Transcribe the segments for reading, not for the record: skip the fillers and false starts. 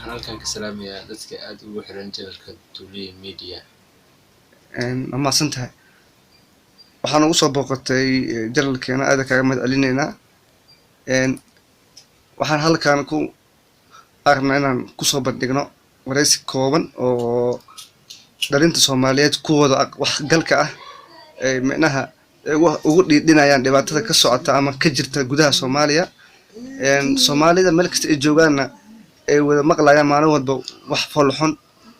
waxaan halkan ka salaamayaa dadka aad ugu xiran channelka Tuuliya Media. Ama santahay waxaan ugu soo booqatay channelkeena aad kaaga mahad celineynaa. Waxaan halkan ku aragnaa inaan ku soo bandhigno wareysi kooban oo dhalinta Soomaaliyeed kuwooda wax galka ah ee micnaha ugu dhiidhinayaan dhibaatada ka socota ama ka jirta gudaha Soomaaliya. Soomaalida meel kasta ay joogaanna ay wada maqlayaan maalin walba wax foolxun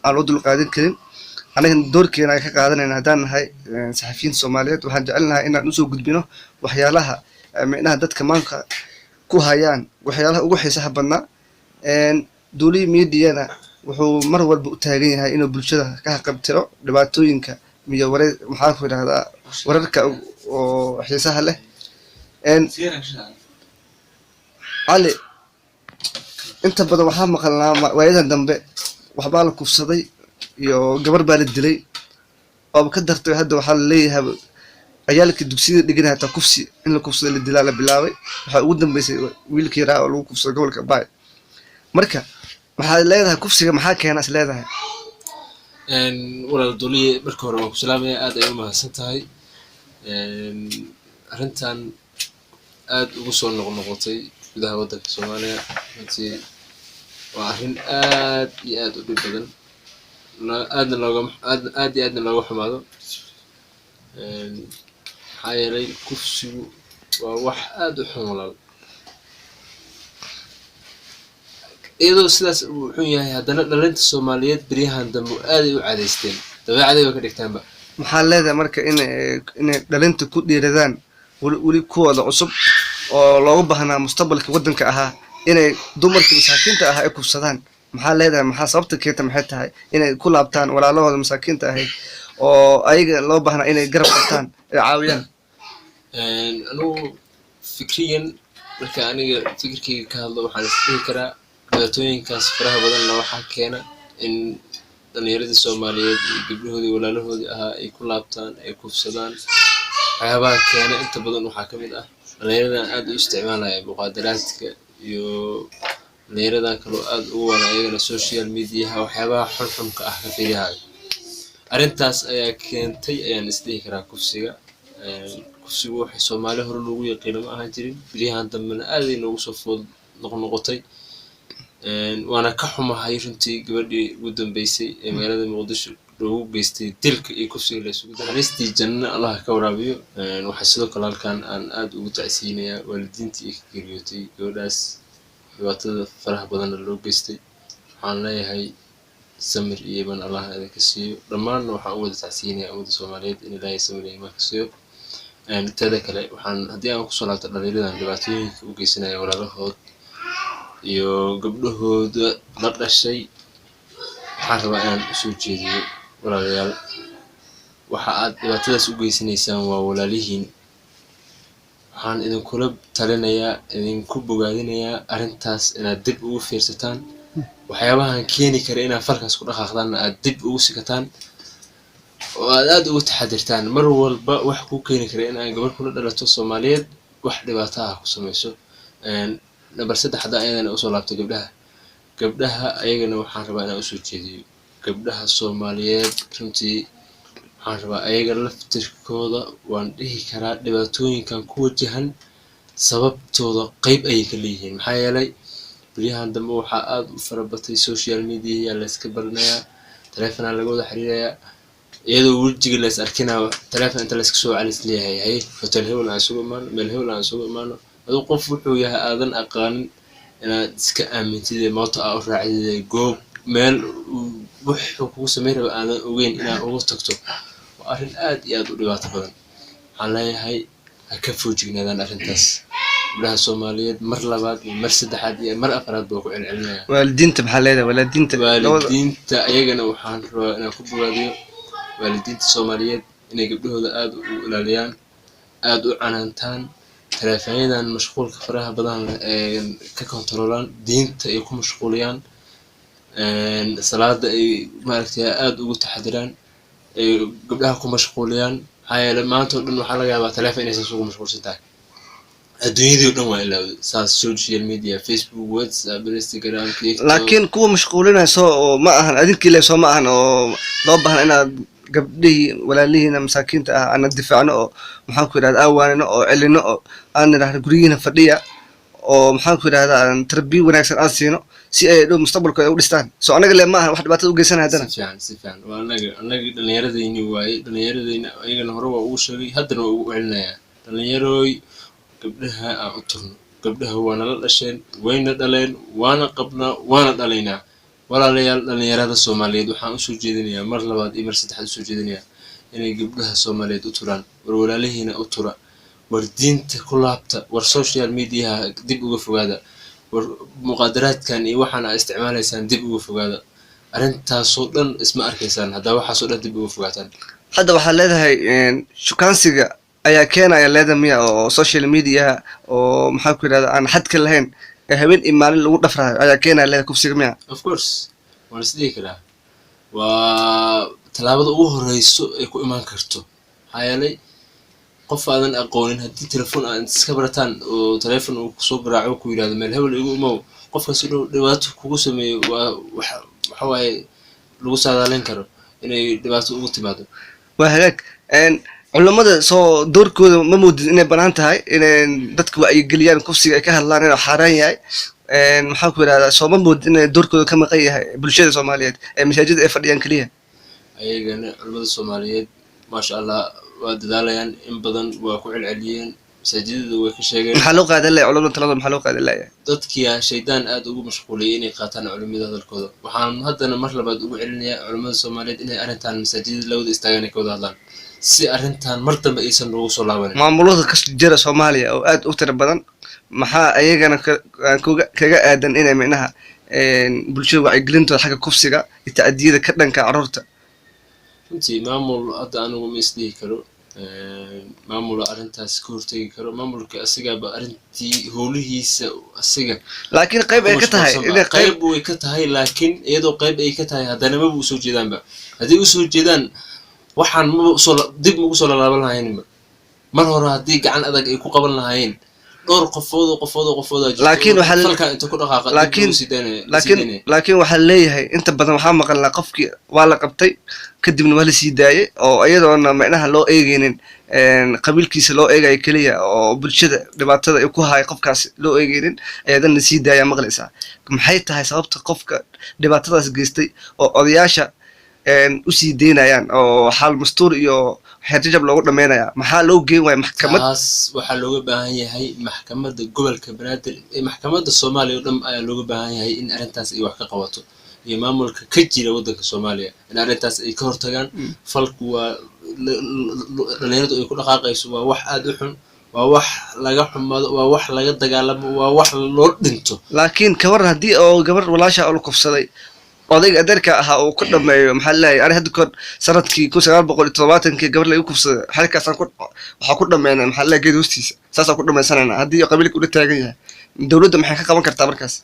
aan u dulqaadin karin. aniga doorkeena ay ka qaadanayna haddaan nahay saxafiyiin Soomaaliyeed waxaan jecelnahay inaan usoo gudbino waxyaalaha micnaha dadka maanka ku hayaan waxyaalaha ugu xiisaha badnaa. Tuuliya Media-na wuxuu mar walba u taagan yahay inuu bulshada ka qabtiro dhibaatooyinka iyo maxaa ku yiraahdaa wararka oo xiisaha leh. Ali inta badan waxaa maqalnaa waayadan dambe waxbaa la kufsaday iyo gabar baa la dilay oo ka dartay hadda waxaa la leeyahay ciyaalka dugsiga dhigan hata kufsi in la kufsado la dilaa la bilaabay. Waxa ugu dambeysay wiilkii yaraa oo lagu kufsaday gobolka Baay. Marka maxaa leedahay kufsiga maxaa keena is leedahay? walaal Tuuliya marka hore waan ku salaamayaa aad ay u mahadsan tahay. Arrintan aad ugu soo noqnoqotay gudaha waddanka Soomaaliya runtii waa arrin aad iyo aad u dhib badan aadna looga xumaado. maxaa yeelay kufsigu waa wax aad u xun walaal. iyadoo sidaas uu xun yahay haddana dhalinta Soomaaliyeed beryahan dambe aad ay u cadaysteen dabeecadayba ka dhigtaanba. maxaa leedahay marka inay dhalinta ku dhiiradaan weli kuwooda cusub oo looga baahnaa mustaqbalka waddanka ahaa inay dumarkii masaakiinta ahaa ay kufsadaan? maxaa leedahay maxaa sababta keenta maxay tahay inay ku laabtaan walaalahooda masaakiinta ahayd oo ayaga loo baahnaa inay garab qabtaan ay caawiyaan? anugu fikriyan marka aniga fikirkayga ka hadlo waxaan isdhihi karaa dhibaatooyinkaas faraha badanna waxaa keena in dhallinyaradii Soomaaliyeed iyo gabdhahoodii walaalahoodii ahaa ay ku laabtaan ay kufsadaan. waxyaabaha keena inta badan waxaa ka mid ah dhallinyaradan aad u isticmaalaya muqaadaraadka iyo dhallinyaradan kaloo aad ugu wada ayagana social mediaha waxyaabaha xunxunka ah ka fiiriyahaya. arrintaas ayaa keentay ayaan isdhihi karaa kufsiga. kufsigu waxay Soomaali hore loogu yaqiino ma ahaan jirin beryahan dambena aad ay noogu soo food noqnoqotay. waana ka xumahay runtii gabadhii ugu dambeysay ee magaalada Muqdisho loogu geystay dilka iyo kufsiga la isugu daray. naxariistii janno Allah ka waraabiyo. waxaa sidoo kale halkan aan aad ugu tacsiinayaa waalidiintii ka geeriyootay gabadhaas dhibaatada faraha badanna loo geystay. waxaan leeyahay samir iyo iman Allah idinka siiyo. dhammaanna waxaan u wada tacsiinayaa ummadda Soomaaliyeed in Ilaahay samir iyo iman ka siiyo. teeda kale waxaan haddii aan kusoo laabto dhallinyaradan dhibaatooyinka u geysanaya walaalahood iyo gabdhahooda la dhashay waxaan rabaa inaan usoo jeediyo walaalayaal waxa aad dhibaatadaas u geysanaysaan waa walaalihiin. waxaan idinkula talinayaa idinku bogaadinayaa arrintaas inaad dib ugu fiirsataan. waxyaabahan keeni kara inaad falkaas ku dhaqaaqdaanna aad dib ugu sikataan oo aad ugu taxadirtaan. mar walba wax ku keeni kara in aan gabar kula dhalato Soomaaliyeed wax dhibaato ah ku samayso. number 3 hadda ayadana usoo laabtay gabdhaha ayagana waxaan rabaa inaan usoo jeediyo gabdhaha Soomaaliyeed runtii waxaan rabaa ayaga laftirkooda waan dhihi karaa dhibaatooyinkan ku wajahan sababtooda qayb ayay ka leeyihiin. maxaa yeelay beryahan dambe waxaa aad u farabatay social media la iska baranayaa taleefana laga wada xiriirayaa iyadoo wejiga la is arkinayo taleefan inta la iska soo calis leeyahay hay hotel hebel aan sugu imaano meel hebel aan sugu imaano adoo qof wuxuu yahay aadan aqaanin inaad iska aamintid mooto u raacid goob meel wuxuu kugu sameyn raba aadan ogeyn inaad ugu tagto waa arrin aad iyo aad u dhibaato badan. waxaan leeyahay ha ka foojignaadaan arrintaas. gabdhaha Soomaaliyeed mar labaad iyo mar saddexaad iyo mar afraad baa ku celcelinaya. waalidiinta maxaa leedahay waalidiinta ayagana waxaan rabaa inaan ku bogaadiyo waalidiinta Soomaaliyeed inay gabdhahooda aad u ilaaliyaan aad u canaantaan taleefanyadan mashquulka faraha badan ee ka kontroolaan diinta ay ku mashquuliyaan salaada ay maaragtay aad ugu taxadiraan gabdhaha ku mashquuliyaan. maxaa yeelay maanta oo dhan waxaa laga yaabaa taleefan inaysan isugu mashquulsan tahay adduunyadii oo dhan waa ilaawday saas social media Facebook WhatsApp Instagram TikTok laakiin kuwa mashquulinayso oo ma ahan adinkii le soo ma ahan oo loo baahan inaad gabdhihii walaalihiina masaakiinta ah aan difaacno oo maxaan ku yidhahda aawaanino oo celino oo aan nidhahno guryihiina fadhiya oo maxaan ku yidhahda aan tarbiya wanaagsan aan siino si ay dhow mustaqbalkooda u dhistaan soo anaga le ma ahan wax dhibaatada u geysanaya haddana si fiican waa anaga dhallinyaradayni waaye dhallinyaradayna ayagana hore waa ugu sheegay haddana waa ugu celinayaa dhallinyarooy gabdhaha aan u turno gabdhaha waa nala dhasheen wayna dhaleen waana qabnaa waana dhalaynaa walaalayaal dhallinyarada Soomaaliyeed waxaan usoo jeedinayaa mar labaad iyo mar saddexaad usoo jeedinayaa inay gabdhaha Soomaaliyeed u turaan war walaalihiina u tura war diinta ku laabta war social media dib uga fogaada war muqaadaraadkan iyo waxaan aad isticmaalaysaan dib uga fogaada arrintaasoo dhan isma arkaysaan haddaa waxaasoo dhan dib uga fogaataan hadda waxaad leedahay shukaansiga ayaa keenaya leeda miya oo social media oo maxaan ku yidhahda aan xadka lahayn ee habeen iyo maalin lagu dhafrayo ayaa keenaya leeda kufsiga miya of course waan isdhihi karaa waa tallaabada ugu horeyso ay ku imaan karto maxaa yeelay qof aadan aqoonin haddii telefoon aad iska barataan oo telefoon uu kusoo garaaco ku yidhahdo meel hebel igu imow qofkaas inuu dhibaato kugu sameeyo waa waxa waaye lagu saadaalin karo inay dhibaato ugu timaado waa hagaag culamada soo doorkooda ma moodid inay banaan tahay inay dadka wacyigeliyaan kufsiga ay ka hadlaan inuu xaaraan yahay maxaan ku yidhahdaa soo ma moodid inay doorkooda ka maqan yahay bulshada Soomaaliyeed ee masaajida ay fadhiyaan kaliya ayagana culamada Soomaaliyeed maasha Allah waa dadaalayaan in badan waa ku celceliyeen masaajidada way ka sheegeen maxaa loo qaadan lahaa culamada talada maxaa loo qaadan lahaa dadkii shaydaan aad ugu mashquuliyay inay qaataan culimada hadalkooda waxaan haddana mar labaad ugu celinayaa culimada Soomaaliyeed inay arrintan masaajidada la wada istaagaan ka wada hadlaan si arrintan mar dambe aysan loogu soo laabanin maamulada ka jira Soomaaliya oo aad u tiro badan maxaa ayagana kaga aadan inay micnaha bulshada wacyigelintooda xagga kufsiga iyo tacadiyada ka dhanka carruurta runtii maamul hadda anigu ma isdhihi karo maamula arrintaas ka hortegi karo maamulka asigaaba arrintii howlihiisa asiga laakiin qayb ay ka tahay inay qayb way ka tahay laakiin iyadoo qayb ay ka tahay haddana maba usoo jeedaanba haddii usoo jeedaan waxaan dib ugu soo laalaaban lahayn mar hore haddii gacan adag ay ku qaban lahaayeen dhowr qofood laakiin falka inta ku dhaqaaqa laakiin waxaa leeyahay inta badan waxaa maqalnaa qofkii waa la qabtay kadibna waa la sii daayay oo iyadoona micnaha loo eegaynin qabiilkiisa loo eegayo keliya oo bulshada dhibaatada ay ku haay qofkaas loo eegaynin ayadan la sii daaya maqlaysaa maxay tahay sababta qofka dhibaatadaas geystay oo odayaasha usii deynayaan oo xaal mastuur iyo xeerjajab loogu dhameynaya maxaa loo geyn waaya maxkamad taas waxaa looga baahan yahay maxkamadda gobolka Banaadir ee maxkamadda Soomaaliya oo dhan ayaa looga baahan yahay in arrintaas ay wax ka qabato iyo maamulka ka jira waddanka Soomaaliya in arrintaas ay ka hortagaan falku waa dhalinyaradu ay ku dhaqaaqayso waa wax aad u xun waa wax laga xumaado waa wax laga dagaalamo waa wax loo dhinto laakiin ka war haddii oo gabar walaasha oo la kufsaday odayga adeerka ahaa uu ku dhameeyo maxaa leeyahay ari hadda koor sanadkii 1970 gabar la igu kufsaday halkaasaan waxaa ku dhameynaa maxaa leeyahay geed hoostiisa saasaan ku dhameysanaynaa haddii qabiilka ula taagan yahay dowladda maxay ka qaban kartaa markaas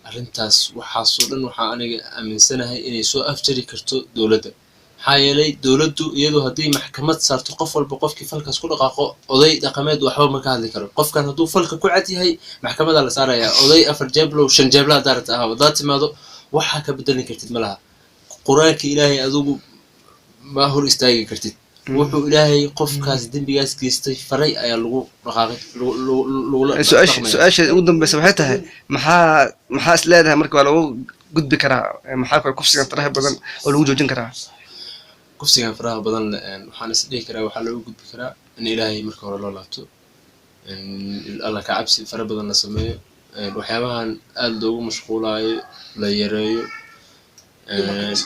arrintaas waxaasoo dhan waxaa aniga aaminsanahay inay soo afjari karto dowladda maxaa yeelay dowladdu iyadoo haddii maxkamad saarto qof walba qofkii falkaas ku dhaqaaqo oday dhaqameed waxba ma ka hadli karo qofkan hadduu falka ku cad yahay maxkamadaa la saarayaa oday 4 jeeblow 5 jeebla daarta ah wadaad timaado waxaa ka bedelin kartid malaha quraanka ilaahay adigu ma hor istaagi kartid wuxuu ilaahay qofkaas dambigaas geystay faray ayaa lagu dhaqaaqay su-aasha ugu dambaysa waxay tahay maxaa is leedahay marka waa lagu gudbi karaa maxaa kale kufsigan faraha badan oo lagu joojin karaa kufsigan faraha badan waxaan is dhihi karaa waxaa loogu gudbi karaa in ilaahay marka hore loo laabto alla ka cabsi fara badan la sameeyo waxyaabahan aad loogu mashquulaayo la yareeyo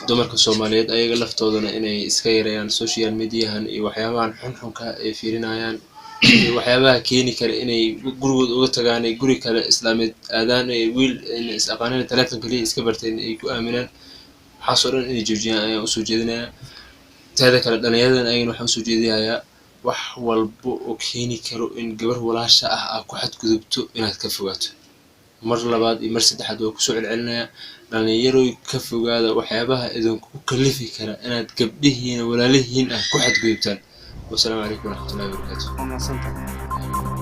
dumarka Soomaaliyeed ayaga laftoodana inay iska yareeyaan social mediahan iyo waxyaabahan xunxunka ay fiirinayaan iyo waxyaabaha keeni kara inay gurigooda uga tagaan ay guri kale islaameed aadaan ay wiil inay is aqaaneen telefoon kaliya iska barteen ay ku aaminaan waxaasoo dhan inay joojiyaan ayaan usoo jeedinayaa teeda kale dhallinyaradan ayagana waxaan usoo jeedinayaa wax walba oo keeni karo in gabar walaasha ah aad ku xadgudubto inaad ka fogaato mar labaad iyo mar saddexaad waa kusoo celcelinayaa dhalinyarooy ka fogaada waxyaabaha idinku kalifi kara inaad gabdhihiina walaalihiin ah ku xadgudubtaan. Wassalaamu calaykum waraxmatullaahi wabarakaatuh.